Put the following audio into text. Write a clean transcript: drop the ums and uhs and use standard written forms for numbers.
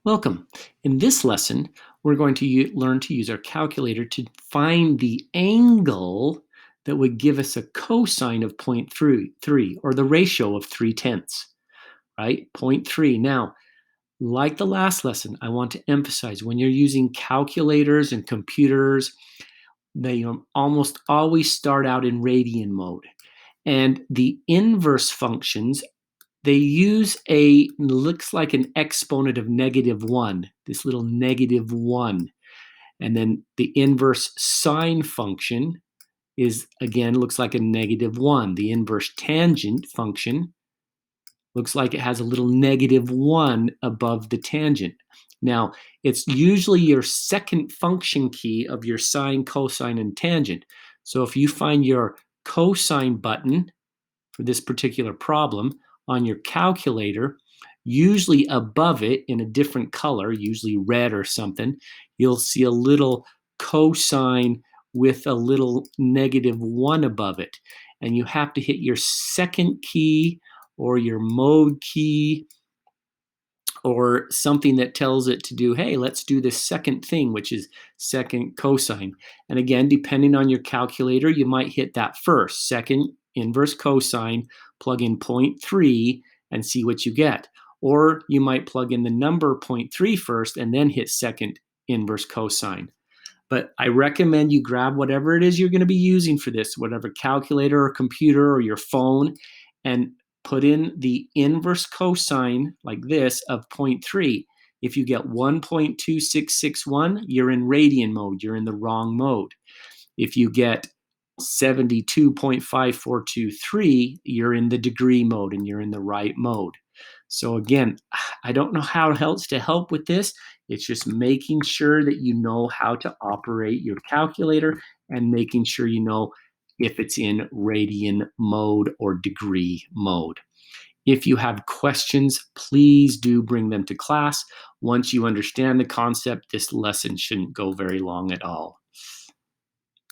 Welcome. In this lesson, we're going to learn to use our calculator to find the angle that would give us a cosine of 0.3, or the ratio of 3/10, right? 0.3. Now, like the last lesson, I want to emphasize when you're using calculators and computers, they almost always start out in radian mode. And the inverse functions, they use looks like an exponent of -1, this little -1. And then the inverse sine function looks like a -1. The inverse tangent function looks like it has a little -1 above the tangent. Now, it's usually your second function key of your sine, cosine, and tangent. So if you find your cosine button for this particular problem on your calculator, usually above it in a different color, usually red or something, you'll see a little cosine with a little -1 above it. And you have to hit your second key or your mode key or something that tells it to do, hey, let's do this second thing, which is second cosine. And again, depending on your calculator, you might hit that first. Second inverse cosine, plug in 0.3 and see what you get. Or you might plug in the number 0.3 first and then hit second inverse cosine. But I recommend you grab whatever it is you're going to be using for this, whatever calculator or computer or your phone, and put in the inverse cosine like this of 0.3. If you get 1.2661, you're in radian mode. You're in the wrong mode. If you get 72.5423, you're in the degree mode and you're in the right mode. So again, I don't know how else to help with this. It's just making sure that you know how to operate your calculator and making sure you know if it's in radian mode or degree mode. If you have questions, please do bring them to class. Once you understand the concept, this lesson shouldn't go very long at all.